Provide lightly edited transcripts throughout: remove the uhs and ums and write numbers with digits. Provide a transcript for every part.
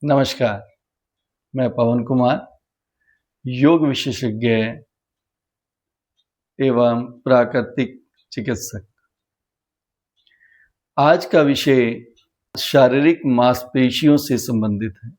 नमस्कार, मैं पवन कुमार, योग विशेषज्ञ एवं प्राकृतिक चिकित्सक। आज का विषय शारीरिक मांसपेशियों से संबंधित है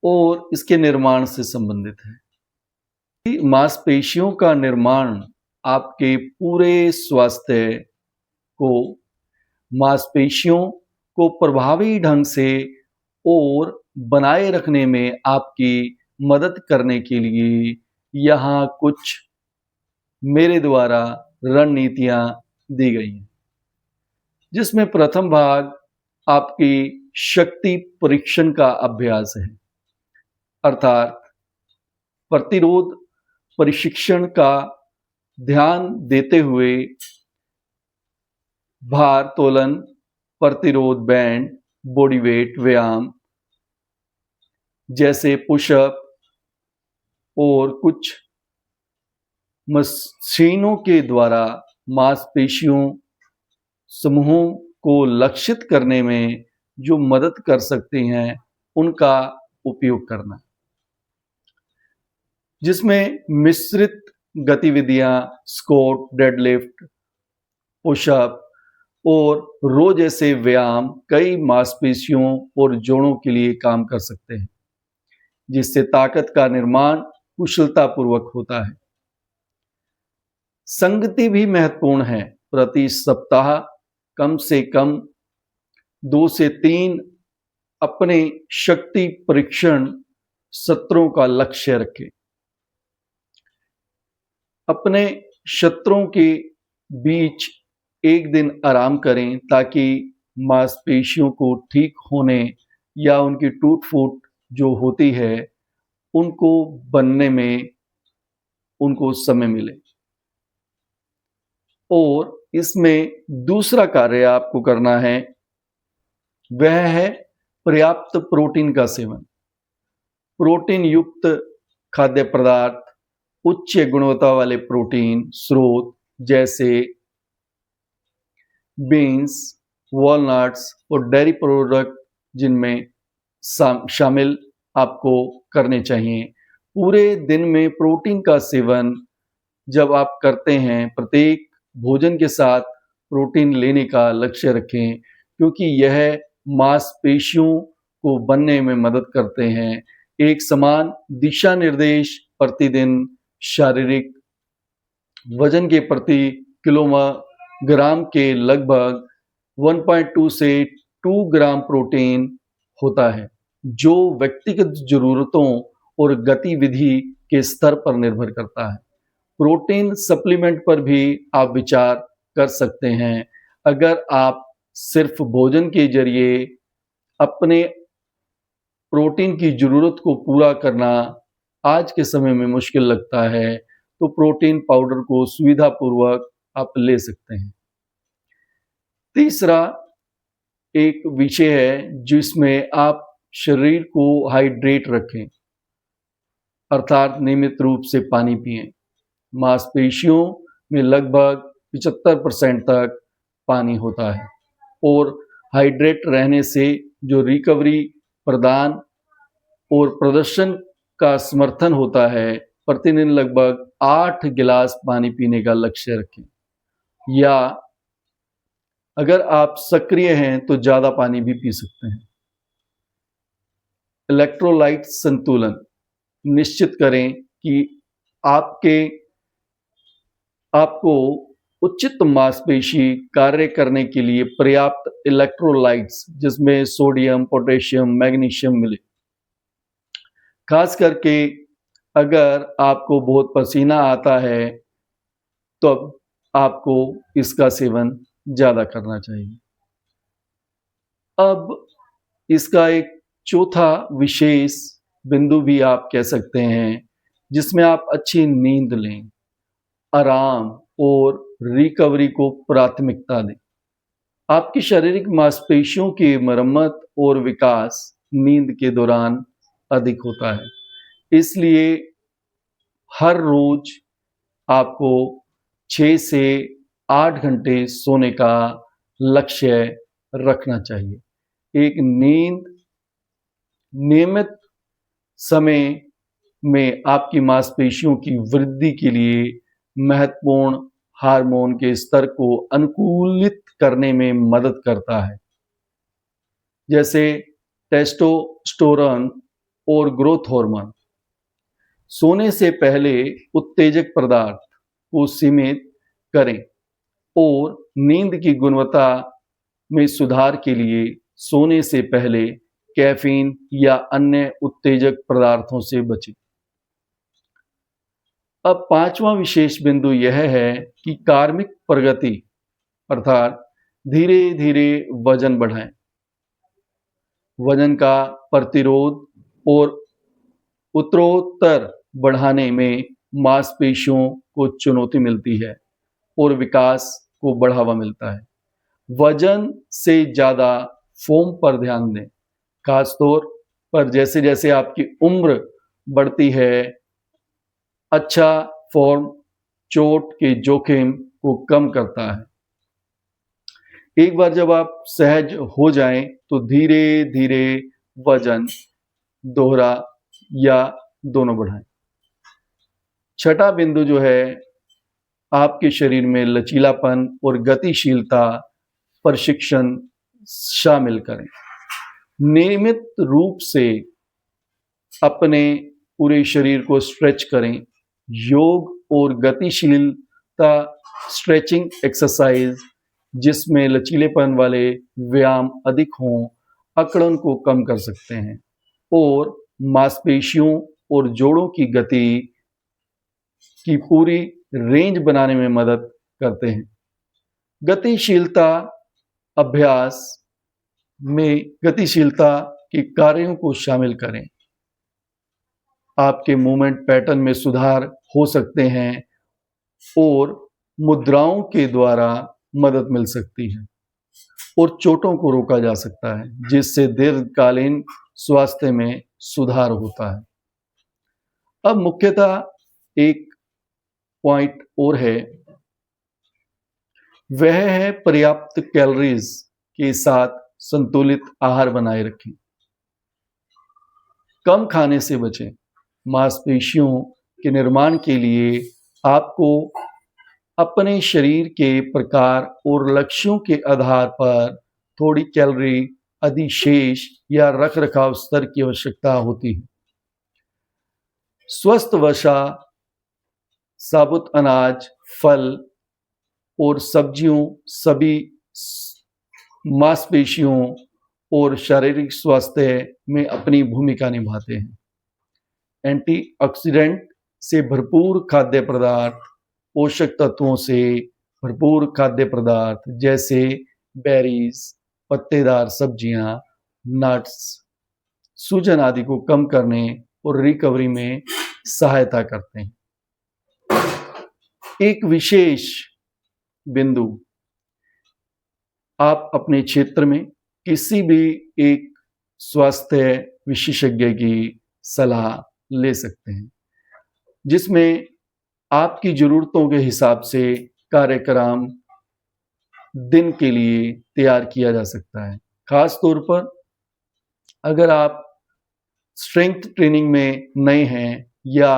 और इसके निर्माण से संबंधित है। मांसपेशियों का निर्माण आपके पूरे स्वास्थ्य को, मांसपेशियों को प्रभावी ढंग से और बनाए रखने में आपकी मदद करने के लिए यहाँ कुछ मेरे द्वारा रणनीतियाँ दी गई हैं, जिसमें प्रथम भाग आपकी शक्ति परीक्षण का अभ्यास है, अर्थात प्रतिरोध प्रशिक्षण का ध्यान देते हुए भार तोलन, प्रतिरोध बैंड, बॉडी वेट व्यायाम जैसे पुशअप और कुछ मशीनों के द्वारा मांसपेशियों समूहों को लक्षित करने में जो मदद कर सकते हैं, उनका उपयोग करना, जिसमें मिश्रित गतिविधियां स्क्वाट, डेडलिफ्ट, पुशअप और रो जैसे व्यायाम कई मांसपेशियों और जोड़ों के लिए काम कर सकते हैं, जिससे ताकत का निर्माण कुशलतापूर्वक होता है। संगति भी महत्वपूर्ण है। प्रति सप्ताह कम से कम 2 से 3 अपने शक्ति परीक्षण सत्रों का लक्ष्य रखें। अपने सत्रों के बीच एक दिन आराम करें ताकि मांसपेशियों को ठीक होने या उनकी टूट-फूट जो होती है, उनको बनने में उनको समय मिले। और इसमें दूसरा कार्य आपको करना है, वह है पर्याप्त प्रोटीन का सेवन। प्रोटीन युक्त खाद्य पदार्थ, उच्च गुणवत्ता वाले प्रोटीन स्रोत जैसे बीन्स, वॉलनट्स और डेयरी प्रोडक्ट जिनमें शामिल आपको करने चाहिए। पूरे दिन में प्रोटीन का सेवन जब आप करते हैं, प्रत्येक भोजन के साथ प्रोटीन लेने का लक्ष्य रखें, क्योंकि यह मांसपेशियों को बनने में मदद करते हैं। एक समान दिशा निर्देश प्रतिदिन शारीरिक वजन के प्रति किलोग्राम के लगभग 1.2 से 2 ग्राम प्रोटीन होता है, जो व्यक्तिगत जरूरतों और गतिविधि के स्तर पर निर्भर करता है। प्रोटीन सप्लीमेंट पर भी आप विचार कर सकते हैं। अगर आप सिर्फ भोजन के जरिए अपने प्रोटीन की जरूरत को पूरा करना आज के समय में मुश्किल लगता है, तो प्रोटीन पाउडर को सुविधापूर्वक आप ले सकते हैं। तीसरा एक विषय है जिसमें आप शरीर को हाइड्रेट रखें, अर्थात नियमित रूप से पानी पिएं। मांसपेशियों में लगभग 75% तक पानी होता है और हाइड्रेट रहने से जो रिकवरी प्रदान और प्रदर्शन का समर्थन होता है, प्रतिदिन लगभग 8 गिलास पानी पीने का लक्ष्य रखें, या अगर आप सक्रिय हैं तो ज़्यादा पानी भी पी सकते हैं। इलेक्ट्रोलाइट संतुलन निश्चित करें कि आपको उचित मांसपेशी कार्य करने के लिए पर्याप्त इलेक्ट्रोलाइट्स, जिसमें सोडियम, पोटेशियम, मैग्नीशियम मिले। खास करके अगर आपको बहुत पसीना आता है, तो आपको इसका सेवन ज़्यादा करना चाहिए। अब इसका एक चौथा विशेष बिंदु भी आप कह सकते हैं, जिसमें आप अच्छी नींद लें, आराम और रिकवरी को प्राथमिकता दें। आपकी शारीरिक मांसपेशियों की मरम्मत और विकास नींद के दौरान अधिक होता है, इसलिए हर रोज आपको 6 से 8 घंटे सोने का लक्ष्य रखना चाहिए। एक नींद नियमित समय में आपकी मांसपेशियों की वृद्धि के लिए महत्वपूर्ण हार्मोन के स्तर को अनुकूलित करने में मदद करता है, जैसे टेस्टोस्टेरोन और ग्रोथ हार्मोन। सोने से पहले उत्तेजक पदार्थ को सीमित करें और नींद की गुणवत्ता में सुधार के लिए सोने से पहले कैफीन या अन्य उत्तेजक पदार्थों से बचें। अब पांचवा विशेष बिंदु यह है कि कार्मिक प्रगति अर्थात धीरे धीरे वजन बढ़ाएं। वजन का प्रतिरोध और उत्तरोत्तर बढ़ाने में मांसपेशियों को चुनौती मिलती है और विकास को बढ़ावा मिलता है। वजन से ज़्यादा फोम पर ध्यान दें, खासतौर पर जैसे जैसे आपकी उम्र बढ़ती है। अच्छा फॉर्म चोट के जोखिम को कम करता है। एक बार जब आप सहज हो जाएं तो धीरे धीरे वजन दोहरा या दोनों बढ़ाएं। छठा बिंदु जो है, आपके शरीर में लचीलापन और गतिशीलता प्रशिक्षण शामिल करें। नियमित रूप से अपने पूरे शरीर को स्ट्रेच करें। योग और गतिशीलता स्ट्रेचिंग एक्सरसाइज जिसमें लचीलेपन वाले व्यायाम अधिक हों, अकड़न को कम कर सकते हैं और मांसपेशियों और जोड़ों की गति की पूरी रेंज बनाने में मदद करते हैं। गतिशीलता अभ्यास में गतिशीलता के कार्यों को शामिल करें। आपके मूवमेंट पैटर्न में सुधार हो सकते हैं और मुद्राओं के द्वारा मदद मिल सकती है और चोटों को रोका जा सकता है, जिससे दीर्घकालीन स्वास्थ्य में सुधार होता है। अब मुख्यतः एक पॉइंट और है, वह है पर्याप्त कैलोरीज के साथ संतुलित आहार बनाए रखें। कम खाने से बचें। मांसपेशियों के निर्माण के लिए आपको अपने शरीर के प्रकार और लक्ष्यों के आधार पर थोड़ी कैलोरी अधिशेष या रखरखाव स्तर की आवश्यकता होती है। स्वस्थ वसा, साबुत अनाज, फल और सब्जियों सभी मांसपेशियों और शारीरिक स्वास्थ्य में अपनी भूमिका निभाते हैं। एंटीऑक्सीडेंट से भरपूर खाद्य पदार्थ, पोषक तत्वों से भरपूर खाद्य पदार्थ जैसे बेरीज, पत्तेदार सब्जियां, नट्स, सूजन आदि को कम करने और रिकवरी में सहायता करते हैं। एक विशेष बिंदु, आप अपने क्षेत्र में किसी भी एक स्वास्थ्य विशेषज्ञ की सलाह ले सकते हैं, जिसमें आपकी ज़रूरतों के हिसाब से कार्यक्रम दिन के लिए तैयार किया जा सकता है। खास तौर पर अगर आप स्ट्रेंथ ट्रेनिंग में नए हैं या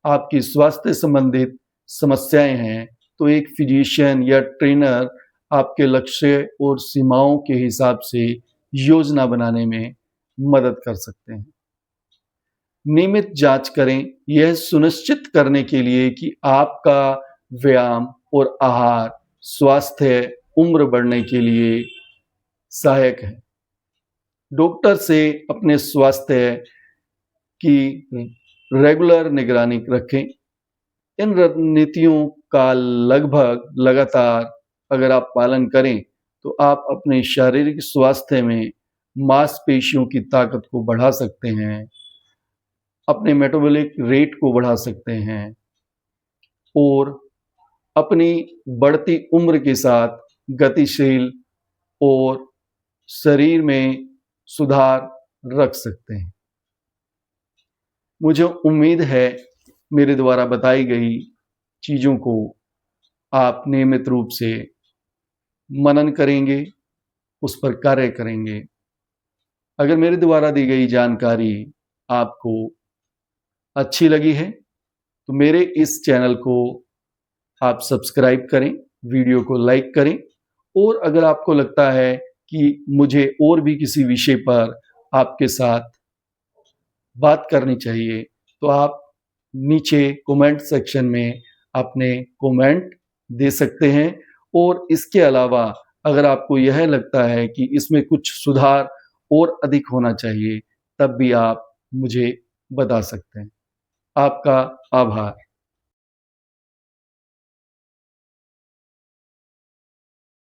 आपकी स्वास्थ्य संबंधित समस्याएं हैं, तो एक फिजिशियन या ट्रेनर आपके लक्ष्य और सीमाओं के हिसाब से योजना बनाने में मदद कर सकते हैं। नियमित जांच करें, यह सुनिश्चित करने के लिए कि आपका व्यायाम और आहार स्वास्थ्य उम्र बढ़ने के लिए सहायक है। डॉक्टर से अपने स्वास्थ्य की रेगुलर निगरानी रखें। इन रणनीतियों का लगभग लगातार अगर आप पालन करें तो आप अपने शारीरिक स्वास्थ्य में मांसपेशियों की ताकत को बढ़ा सकते हैं, अपने मेटाबॉलिक रेट को बढ़ा सकते हैं और अपनी बढ़ती उम्र के साथ गतिशील और शरीर में सुधार रख सकते हैं। मुझे उम्मीद है मेरे द्वारा बताई गई चीज़ों को आप नियमित रूप से मनन करेंगे, उस पर कार्य करेंगे अगर मेरे द्वारा दी गई जानकारी आपको अच्छी लगी है, तो मेरे इस चैनल को आप सब्सक्राइब करें, वीडियो को लाइक करें और अगर आपको लगता है कि मुझे और भी किसी विषय पर आपके साथ बात करनी चाहिए, तो आप नीचे कमेंट सेक्शन में अपने कमेंट दे सकते हैं और इसके अलावा अगर आपको यह लगता है कि इसमें कुछ सुधार और अधिक होना चाहिए, तब भी आप मुझे बता सकते हैं। आपका आभार।